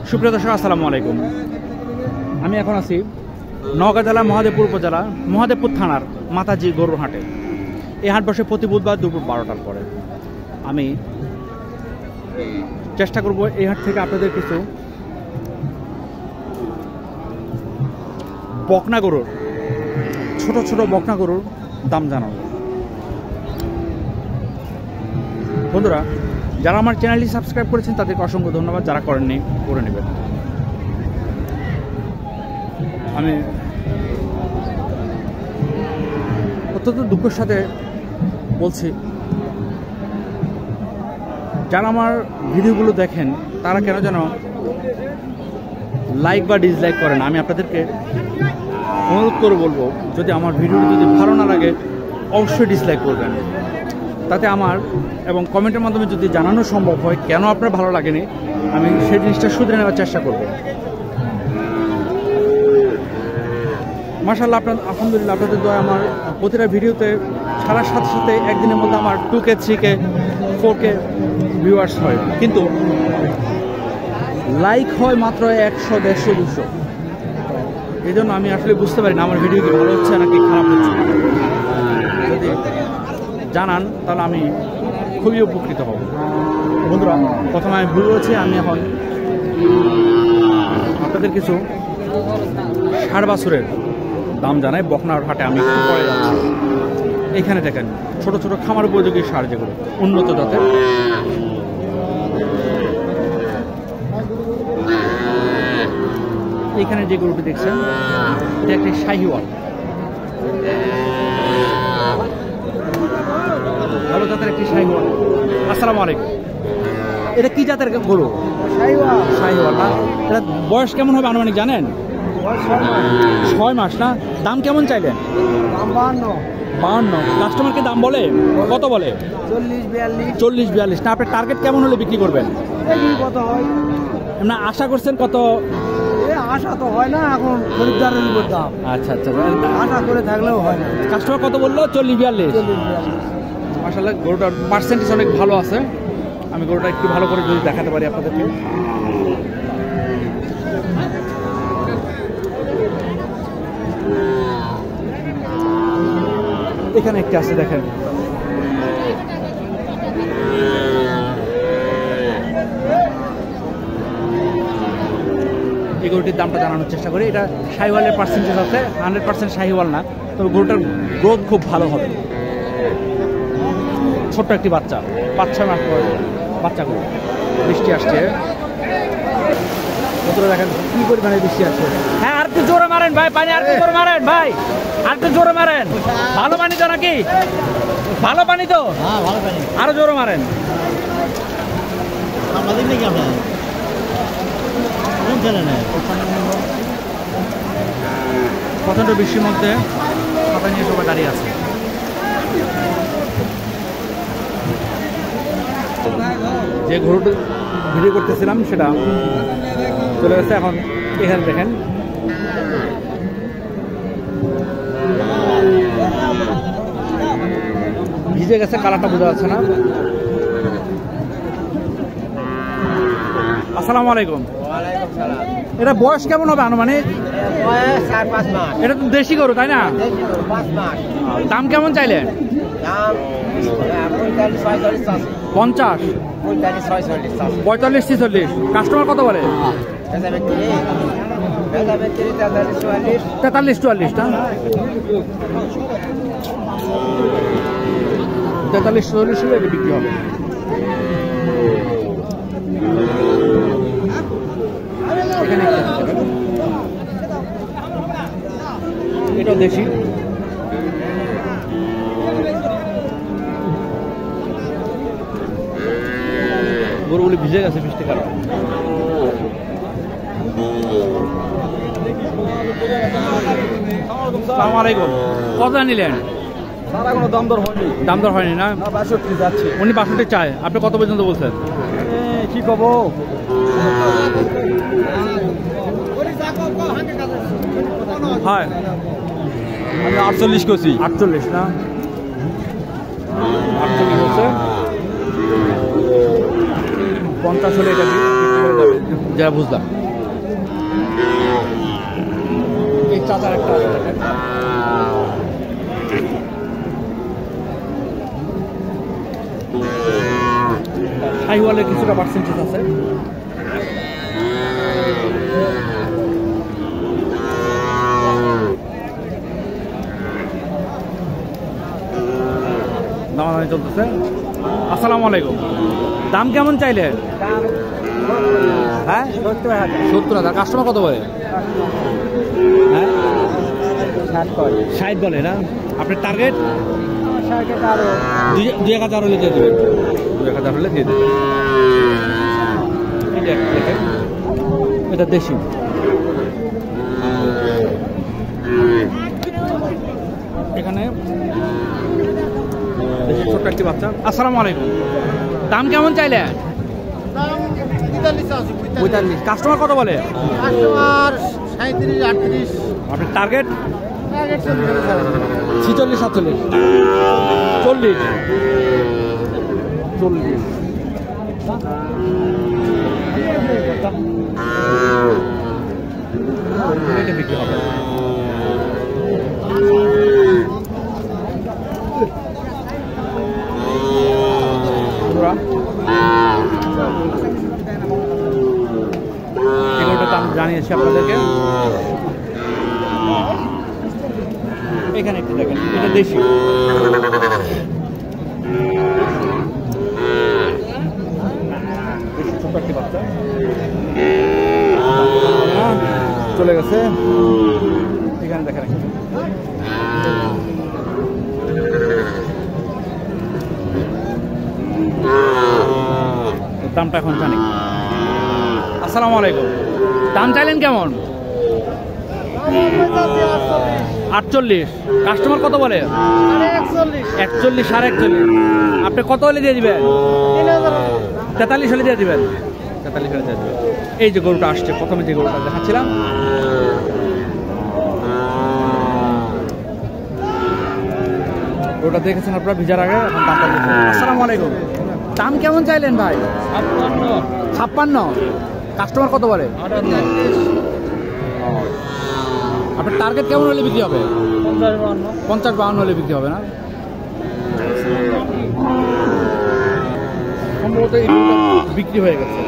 সুপ্রিয় দর্শক, আসসালামু আলাইকুম। আমি এখন আছি নওগাঁ জেলা মহাদেবপুর উপজেলা মহাদেবপুর থানার মাতাজি গরুর হাটে। এই হাট বসে প্রতি বুধবার দুপুর 12টার পরে। আমি চেষ্টা করব এই হাট থেকে আপনাদের কিছু বকনা গরুর, ছোট ছোট বকনা গরুর দাম জানাবো। বন্ধুরা, যারা আমার চ্যানেলটি সাবস্ক্রাইব করেছেন তাদেরকে অসংখ্য ধন্যবাদ, যারা করেননি করে নেবেন। আমি অত্যন্ত দুঃখের সাথে বলছি, যারা আমার ভিডিওগুলো দেখেন তারা কেন যেন লাইক বা ডিসলাইক করেন। আমি আপনাদেরকে অনুরোধ করে বলবো, যদি আমার ভিডিওটি যদি ভালো না লাগে অবশ্যই ডিসলাইক করবেন। তাতে আমার এবং কমেন্টের মাধ্যমে যদি জানানো সম্ভব হয় কেন আপনার ভালো লাগেনি, আমি সেই জিনিসটা শুধরে নেওয়ার চেষ্টা করব। মাশাআল্লাহ, আলহামদুলিল্লাহ, আপনাদের দয়া আমার প্রতিটা ভিডিওতে ছাড়ার সাথে সাথে একদিনের মধ্যে আমার 2K 3K 4K ভিউয়ার্স হয়, কিন্তু লাইক হয় মাত্র 100, 150, 200। এই জন্য আমি আসলে বুঝতে পারি না আমার ভিডিও কি ভালো হচ্ছে নাকি খারাপ হচ্ছে। যদি জানান তাহলে আমি খুবই উপকৃত হব। বন্ধুরা, প্রথমে আমি ভুল বলছি, আমি এখন আপনাদের কিছু ষাঁড় বাছুরের দাম জানাই। বকনার হাটে আমি একটু পরে যাচ্ছি। এখানে দেখেন ছোট ছোট খামার উপযোগী ষাঁড়, যেগুলো উন্নত জাতের। এখানে যে গরুটি দেখছেন এটা একটি শাহিওয়াল, ভালো জাতের একটি শাহিওয়াল। আসসালামু আলাইকুম। এটা কি জাতের গরু? শাহিওয়াল না? এটা বয়স কেমন হবে আনুমানিক জানেন? 6 মাস না? দাম কেমন চাইলেন? 52। কাস্টমারকে দাম বলে কত বলে? 40-42 না? আপনার টার্গেট কেমন হলে বিক্রি করবেন? কত হয় না আশা করছেন কত? আশা তো হয় না, এখন খরিদ্দারের উপর দাম। আচ্ছা আচ্ছা, আশা করে থাকলেও হয় না। কাস্টমার কত বললো? 40-42। মাশাআল্লাহ, গরুটার পার্সেন্টেজ অনেক ভালো আছে। আমি গরুটা একটু ভালো করে যদি দেখাতে পারি আপনাদেরকে। এখানে একটি আছে, দেখেন। এই গরুটির দামটা জানানোর চেষ্টা করি। এটা শাহিওয়ালের পার্সেন্টেজ আছে, 100% শাহিওয়াল না, তবে গরুটার গ্রোথ খুব ভালো হবে। ছোট্ট একটি বাচ্চা, 5-6 মাস পর বাচ্চা গরু। বৃষ্টি আসছে, দেখেন কি পরিমাণে বৃষ্টি আসছে। হ্যাঁ, আর একটু জোরে মারেন ভাই, পানি আর একটু জোরে মারেন ভাই, আর একটু জোরে মারেন। ভালো পানি তো নাকি? ভালো পানি তো? ভালো পানি, আরো জোরে মারেন। প্রচন্ড বৃষ্টির মধ্যে ছাতা নিয়ে সবাই দাঁড়িয়ে আছে। যে গরুটি ভিডিও করতেছিলাম সেটা চলে গেছে। এখন এখানে দেখেন ভিজে গেছে, কালারটা বোঝা যাচ্ছে না। আসসালামু আলাইকুম। এটা বয়স কেমন হবে আনুমানিক? 4-5 মাস। এটা তো দেশি গরু, তাই না? 5 মাস। দাম কেমন চাইলেন? দাম 50, 45-46। কাস্টমার কত বলে? 43-44 না? 43-44 হলে এটা বিক্রি হবে। এটাও দেশি। গরুগুলি ভিজে গেছে বৃষ্টি কারণে। আসসালামু আলাইকুম। কত নিলেন? কোনো দাম দর হয়নি। দাম দর হয়নি না? 62 যাচ্ছে। উনি 62 চায়, আপনি কত পর্যন্ত বলছেন? কি কব, হয় আমি 48 করছি। 48 না? 48 হচ্ছে 50 হলে এটা বিক্রি করে যাবে। যারা বুঝলাম এই চাচার একটা আছে দেখেন। শাহিওয়ালের কিছুটা পার্সেন্টেজ আছে। দামাদামি চলতেছে। আসসালামু আলাইকুম। দাম কেমন চাইলে? হ্যাঁ 70,000। কাস্টমার কত বলে? হ্যাঁ 60 বলে না? আপনার টার্গেট? 2,000 হলে দিয়ে দেবেন। 2,000 হলে দিয়ে দেবেন। এটা দেশি। এখানে ছোট্ট একটি বাচ্চা। আসসালামু আলাইকুম। দাম কেমন চাইলে? 45। কাস্টমার কত বলে? 37-38। আপনার টার্গেট? 46-47। 40। এটা বিক্রি হবে। এগুলোটা দাম জানিয়েছি আপনাদেরকে। এখানে একটু দেখেন, এটা দেশি। ছোট একটি বাচ্চা চলে গেছে। এখানে দেখেন দামটা এখন জানি। আসসালামু আলাইকুম। দাম চাইলেন কেমন? 48। কাস্টমার কত বলে? 41, 41.5। আপনি কত হলে দিয়ে দিবেন? 43 হলে দিয়ে দিবেন। 43 হলে দিয়ে দিবেন। এই যে গরুটা আসছে, প্রথমে যে গরুটা দেখাচ্ছিলাম, গরুটা দেখেছেন আপনারা ভিজার আগে। এখন দামটা দেখুন। আসসালামু আলাইকুম। দাম কেমন চাইলেন ভাই? 56। কাস্টমার কত বলে? 58। আপনার টার্গেট কেমন হলে বিক্রি হবে? 50-52 হলে বিক্রি হবে না? সম্ভবত এই বিক্রি হয়ে গেছে।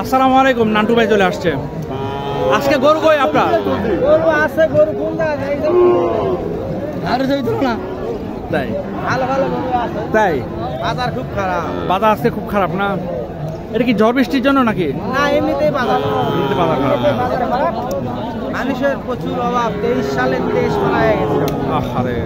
আসসালামু আলাইকুম। নান্টু ভাই চলে আসছে। আজকে গরু কই আপনার? গরু আছে, গরু কোন জায়গায়? একদম আর যাইতো না তাই? ভালো ভালো গরু আছে তাই? বাজার খুব খারাপ। বাজার আজকে খুব খারাপ না? এটা কি ঝড় বৃষ্টির জন্য নাকি? না, এমনিতেই বাজার এমনিতে বাজার খারাপ না? মানুষের প্রচুর অভাব। 23 সালে দেশ মারা গেছে। আরে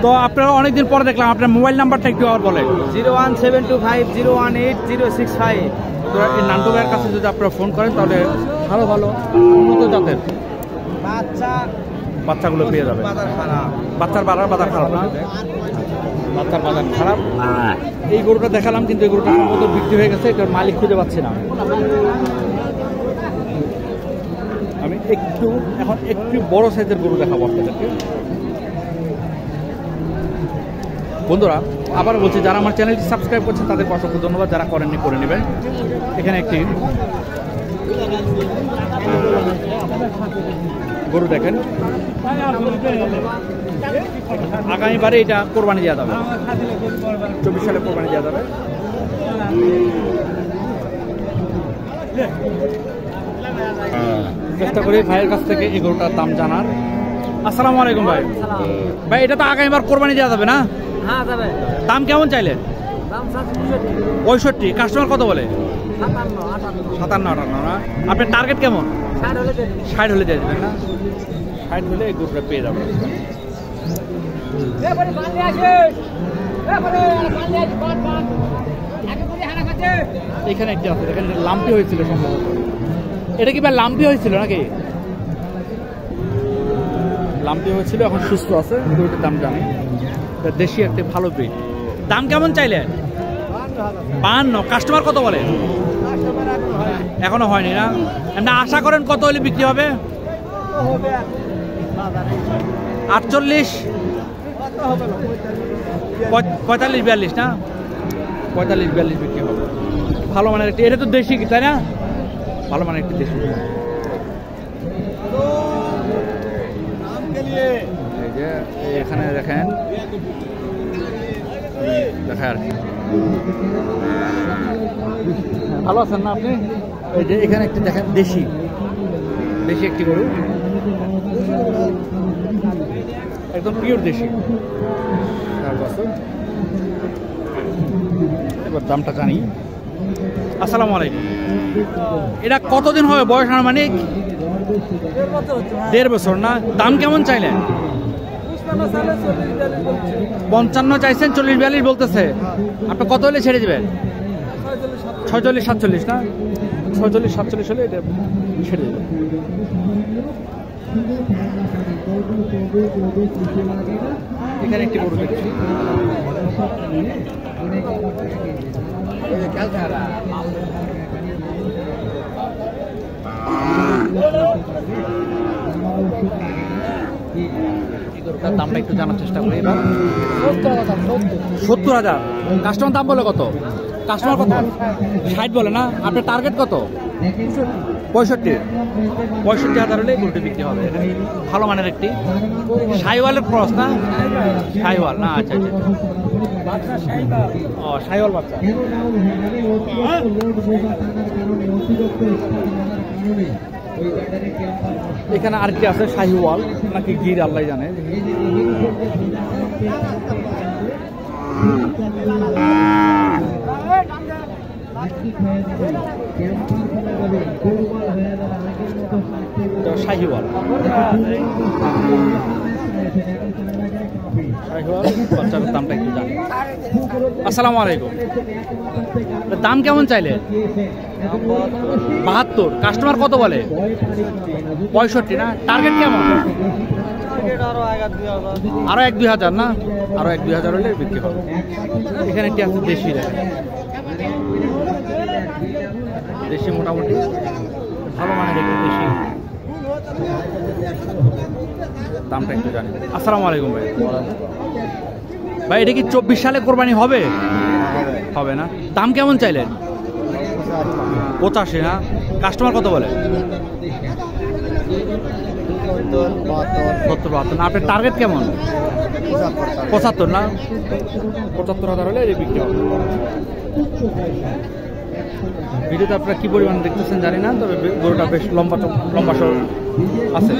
তো আপনারা অনেকদিন পরে দেখলাম। আপনার মোবাইল নাম্বারটা একটু আবার বলেন। 01725018065। তো এই নান্টু ভাইয়ের কাছে যদি আপনারা ফোন করেন তাহলে ভালো ভালো উন্নত জাতের বাচ্চাগুলো পেয়ে যাবে। বাজার খারাপ। বাচ্চার বাজার খারাপ না? বাচ্চার বাজার খারাপ। এই গরুটা দেখালাম, কিন্তু এই গরুটা সম্ভবত বিক্রি হয়ে গেছে। এটার মালিক খুঁজে পাচ্ছি না। আমি এখন একটু বড় সাইজের গরু দেখাবো আপনাদেরকে। বন্ধুরা আবার বলছি, যারা আমার চ্যানেলটি সাবস্ক্রাইব করছেন তাদের অসংখ্য ধন্যবাদ। যারা করেননি করে নেবেন। এখানে একটি গরু দেখেন, আগামীবারে এটা কোরবানি দেওয়া যাবে। 24 সালে কোরবানি দেওয়া যাবে। চেষ্টা করি ভাইয়ের কাছ থেকে এই গরুটার দাম জানার। আসসালামু আলাইকুম ভাই। ভাই এটা তো আগামীবার কোরবানি দেওয়া যাবে না? হ্যাঁ যাবে। দাম কেমন চাইলেন? দাম 65। কাস্টমার কত বলে? 57-58 না? আপনার টার্গেট কেমন? 60 হলে দিয়ে দেবেন না? 60 হলে এই গরুটা পেয়ে যাবেন। এখানে একটি আছে, এখানে লাম্পি হয়েছিল সম্ভবত। এটা কি ভাই লাম্পি হয়েছিল নাকি? লাম্পি হয়েছিল, এখন সুস্থ আছে। গরুটার দাম জানি। দেশি একটা ভালো ব্রিড। দাম কেমন চাইলেন? 52। কাস্টমার কত বলে? এখনো হয়নি না? এমনি আশা করেন কত হলে বিক্রি হবে? 48, 45-42 না? 45-42 বিক্রি হবে। ভালো মানের একটি, এটা তো দেশি তাই না? ভালো মানের একটি দেশি। এই যে এখানে দেখেন, দেখা আর কি। ভালো আছেন না আপনি? এই যে এখানে একটি দেখেন দেশি একটি গরু, একদম পিওর দেশি। এবার দামটা জানি। আসসালামু আলাইকুম। এটা কতদিন হবে বয়স আনুমানিক? 1.5 বছর না? দাম কেমন চাইলেন? 55 চাইছেন, 40-42 বলতেছে। আপনি কত হলে ছেড়ে দেবেন? 46-47 না? 46-47 হলে এটা ছেড়ে দেবেন। এখানে একটি গরু দেখছি। দামটা একটু জানার চেষ্টা করি। 70,000। কাস্টমার দাম বলে কত? কাস্টমার কত? 60 বলে না? আপনার টার্গেট কত? 65,000 হলে গরুটি বিক্রি হবে। ভালো মানের একটি শাহিওয়ালের ক্রস না? শাহিওয়াল না? আচ্ছা আচ্ছা। ও শাহিওয়াল বাচ্চা। এখানে আরেকটি আছে শাহিওয়াল নাকি গির আল্লাহ জানে। শাহিওয়াল বাচ্চার দামটা একটু জানি। আসসালামু আলাইকুম। দাম কেমন চাইলে? 72। কাস্টমার কত বলে? 65 না? টার্গেট কেমন? আরো 1-2 হাজার না? আরো 1-2 হাজার হলে বিক্রি হবে। এখানে একটি আছে দেশি, দেশি মোটামুটি ভালো মানের একটু দেশি। দামটা একটু জানি। আসসালামু আলাইকুম ভাই। ভাই এটা কি 24 সালে কোরবানি হবে? হবে না? দাম কেমন চাইলেন? 85 না? কাস্টমার কত বলে? 70-72 না? আপনার টার্গেট কেমন? 75 না? 75,000 হলে বিক্রি হবে। ভিডিওতে আপনারা কি পরিমাণ দেখতেছেন জানি না, তবে গরুটা বেশ লম্বা সর আছে।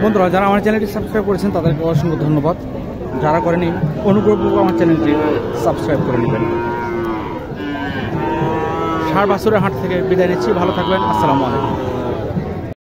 বন্ধুরা যারা আমার চ্যানেলটি সাবস্ক্রাইব করেছেন তাদেরকে অসংখ্য ধন্যবাদ। যারা করেনি অনুগ্রহ করে আমার চ্যানেলটি সাবস্ক্রাইব করে নেবেন। ষাঁড় বাছুরের হাট থেকে বিদায় নিচ্ছি। ভালো থাকবেন। আসসালামু আলাইকুম।